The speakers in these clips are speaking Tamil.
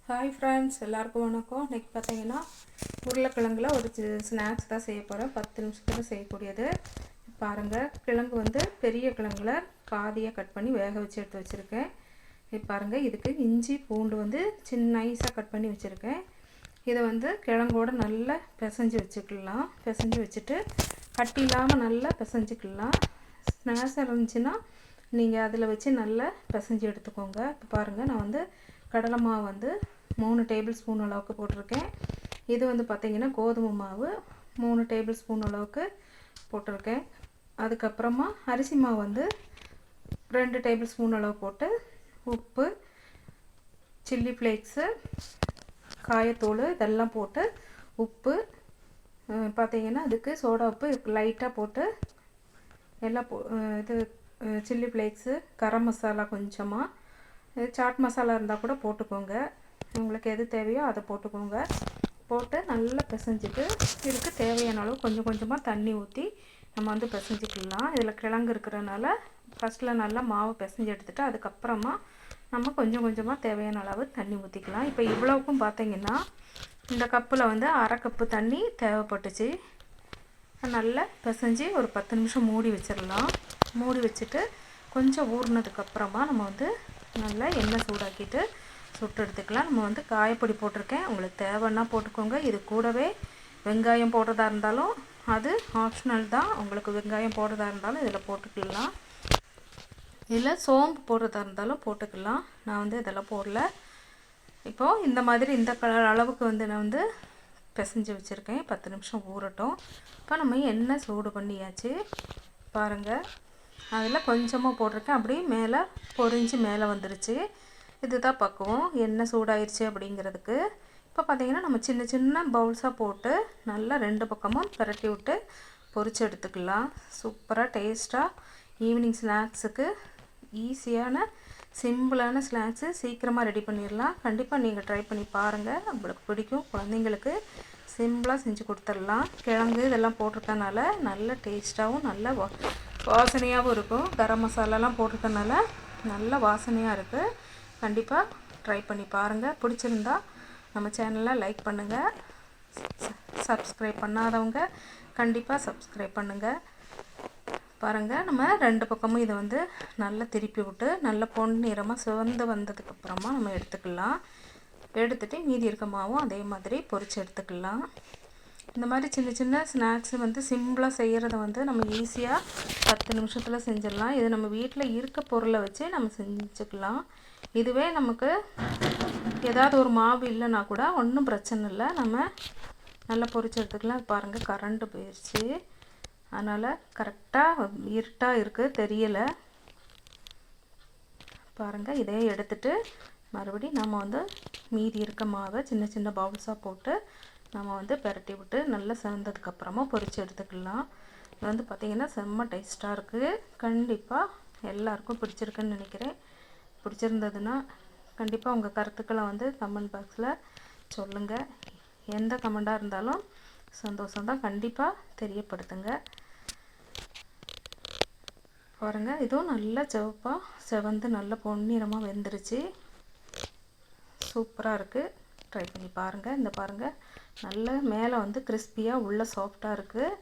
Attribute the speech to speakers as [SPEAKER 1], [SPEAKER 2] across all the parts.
[SPEAKER 1] ஹாய் ஃப்ரெண்ட்ஸ், எல்லாருக்கும் வணக்கம். இன்றைக்கி பார்த்தீங்கன்னா உருளைக்கிழங்குல ஒரு ஸ்நாக்ஸ் தான் செய்ய போகிறேன். 10 நிமிஷத்தில் செய்யக்கூடியது. பாருங்கள், கிழங்கு வந்து பெரிய கிழங்குல பாதியாக கட் பண்ணி வேக வச்சு எடுத்து வச்சுருக்கேன். பாருங்கள், இதுக்கு இஞ்சி பூண்டு வந்து சின்ன நைஸாக கட் பண்ணி வச்சுருக்கேன். இதை வந்து கிழங்கோடு நல்லா பிசைஞ்சு வச்சுக்கலாம். பிசைஞ்சு வச்சுட்டு கட்டி இல்லாமல் நல்லா பிசைஞ்சிக்கலாம். ஸ்நாக்ஸ் இருந்துச்சுன்னா நீங்கள் அதில் வச்சு நல்லா பிசைஞ்சு எடுத்துக்கோங்க. இப்போ பாருங்கள், நான் வந்து கடலை மாவு வந்து 3 டேபிள் ஸ்பூன் அளவுக்கு போட்டிருக்கேன். இது வந்து பார்த்திங்கன்னா கோதுமை மாவு 3 டேபிள் ஸ்பூன் அளவுக்கு போட்டிருக்கேன். அதுக்கப்புறமா அரிசி மாவு வந்து 2 டேபிள் ஸ்பூன் அளவு போட்டு, உப்பு, சில்லி ஃப்ளேக்ஸு, காயத்தூள் இதெல்லாம் போட்டு, உப்பு பார்த்திங்கன்னா அதுக்கு சோடா உப்பு லைட்டாக போட்டு எல்லாம் இது சில்லி ஃப்ளேக்ஸு, கரம் மசாலா கொஞ்சமாக, சாட் மசாலா இருந்தால் கூட போட்டுக்கோங்க. உங்களுக்கு எது தேவையோ அதை போட்டுக்கோங்க. போட்டு நல்லா பிசைஞ்சிட்டு இதுக்கு தேவையான அளவு கொஞ்சம் கொஞ்சமாக தண்ணி ஊற்றி நம்ம வந்து பிசைஞ்சிக்கலாம். இதில் கிழங்கு இருக்கிறனால ஃபஸ்ட்டில் நல்லா மாவு பிசைஞ்சு எடுத்துகிட்டு அதுக்கப்புறமா நம்ம கொஞ்சம் கொஞ்சமாக தேவையான அளவு தண்ணி ஊற்றிக்கலாம். இப்போ இவ்வளவுக்கும் பார்த்திங்கன்னா இந்த கப்பில் வந்து அரை கப்பு தண்ணி தேவைப்பட்டுச்சு. நல்லா பிசைஞ்சு ஒரு 10 நிமிஷம் மூடி வச்சிடலாம். மூடி வச்சுட்டு கொஞ்சம் ஊறினதுக்கப்புறமா நம்ம வந்து நல்லா எண்ணெய் சூடாக்கிட்டு சுட்டு எடுத்துக்கலாம். நம்ம வந்து காயப்பொடி போட்டிருக்கேன், உங்களுக்கு தேவைன்னா போட்டுக்கோங்க. இது கூடவே வெங்காயம் போடுறதா இருந்தாலும் அது ஆப்ஷனல் தான். உங்களுக்கு வெங்காயம் போடுறதா இருந்தாலும் இதில் போட்டுக்கலாம், இல்லை சோம்பு போடுறதா இருந்தாலும் போட்டுக்கலாம். நான் வந்து இதெல்லாம் போடல. இப்போது இந்த மாதிரி இந்த அளவுக்கு வந்து நான் வந்து பிசைஞ்சு வச்சுருக்கேன். 10 நிமிஷம் ஊறட்டும். இப்போ நம்ம எண்ணெய் சூடு பண்ணியாச்சு. பாருங்கள், அதில் கொஞ்சமாக போட்டிருக்கேன், அப்படியே மேலே பொரிஞ்சு மேலே வந்துருச்சு. இதுதான் பக்குவம். எண்ணெய் சூடாயிருச்சு அப்படிங்கிறதுக்கு. இப்போ பார்த்திங்கன்னா நம்ம சின்ன சின்ன பவுல்ஸாக போட்டு நல்லா 2 பக்கமும் பரட்டி விட்டு பொரிச்சு எடுத்துக்கலாம். சூப்பராக டேஸ்ட்டாக ஈவினிங் ஸ்நாக்ஸுக்கு ஈஸியான சிம்பிளான ஸ்நாக்ஸு சீக்கிரமாக ரெடி பண்ணிடலாம். கண்டிப்பாக நீங்கள் ட்ரை பண்ணி பாருங்கள், உங்களுக்கு பிடிக்கும். குழந்தைங்களுக்கு சிம்பிளாக செஞ்சு கொடுத்துடலாம். கிழங்கு இதெல்லாம் போட்டிருக்கனால நல்ல டேஸ்ட்டாகவும் நல்ல வாசனையாகவும் இருக்கும். கரம் மசாலாலாம் போட்டிருக்கனால நல்ல வாசனையாக இருக்குது. கண்டிப்பாக ட்ரை பண்ணி பாருங்கள். பிடிச்சிருந்தா நம்ம சேனலை லைக் பண்ணுங்கள். சப்ஸ்கிரைப் பண்ணாதவங்க கண்டிப்பாக சப்ஸ்கிரைப் பண்ணுங்கள். பாருங்கள், நம்ம 2 பக்கமும் இதை வந்து நல்லா திருப்பி விட்டு நல்லா பொன்னிறமாக சிவந்து வந்ததுக்கப்புறமா நம்ம எடுத்துக்கலாம். எடுத்துகிட்டு மீதி இருக்க மாவும் அதே மாதிரி பொரித்து எடுத்துக்கலாம். இந்த மாதிரி சின்ன சின்ன ஸ்நாக்ஸு வந்து சிம்பிளாக செய்கிறத வந்து நம்ம ஈஸியாக 10 நிமிஷத்தில் செஞ்சிடலாம். இது நம்ம வீட்டில் இருக்க பொருளை வச்சு நம்ம செஞ்சுக்கலாம். இதுவே நமக்கு ஏதாவது ஒரு மாவு இல்லைன்னா கூட ஒன்றும் பிரச்சனை இல்லை, நம்ம நல்லா பொரிச்சு எடுத்துக்கலாம். பாருங்கள், கரண்ட்டு போயிடுச்சு, அதனால் கரெக்டாக இருட்டாக இருக்குது, தெரியலை. பாருங்கள், இதே எடுத்துகிட்டு மறுபடியும் நம்ம வந்து மீதி இருக்க மாவை சின்ன சின்ன பவுல்ஸாக போட்டு நம்ம வந்து பரட்டி விட்டு நல்லா செவந்ததுக்கப்புறமா பொரித்து எடுத்துக்கலாம். இது வந்து பார்த்திங்கன்னா செம்ம டேஸ்ட்டாக இருக்குது. கண்டிப்பாக எல்லாருக்கும் பிடிச்சிருக்குன்னு நினைக்கிறேன். பிடிச்சிருந்ததுன்னா கண்டிப்பாக உங்கள் கருத்துக்களை வந்து கமெண்ட் பாக்ஸில் சொல்லுங்கள். எந்த கமெண்டாக இருந்தாலும் சந்தோஷம்தான், கண்டிப்பாக தெரியப்படுத்துங்க. பாருங்கள், இதுவும் நல்லா சிவப்பாக செவந்து நல்லா பொன்னிறமாக வெந்துருச்சு. சூப்பராக இருக்குது. ட்ரை பண்ணி பாருங்கள். இந்த பாருங்கள், நல்ல மேலே வந்து கிறிஸ்பியாக உள்ள சாஃப்டாக இருக்குது.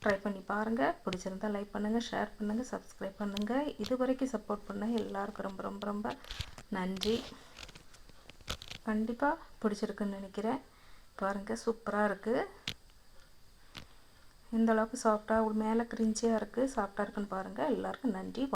[SPEAKER 1] ட்ரை பண்ணி பாருங்கள். பிடிச்சிருந்தால் லைக் பண்ணுங்கள், ஷேர் பண்ணுங்கள், சப்ஸ்கிரைப் பண்ணுங்கள். இது வரைக்கும் சப்போர்ட் பண்ண எல்லாருக்கும் ரொம்ப ரொம்ப ரொம்ப நன்றி. கண்டிப்பாக பிடிச்சிருக்குன்னு நினைக்கிறேன். பாருங்கள், சூப்பராக இருக்குது. இந்த அளவுக்கு சாஃப்டாக மேலே கிரிஞ்சியாக இருக்குது, சாஃப்டாக இருக்குன்னு பாருங்கள். எல்லாருக்கும் நன்றி.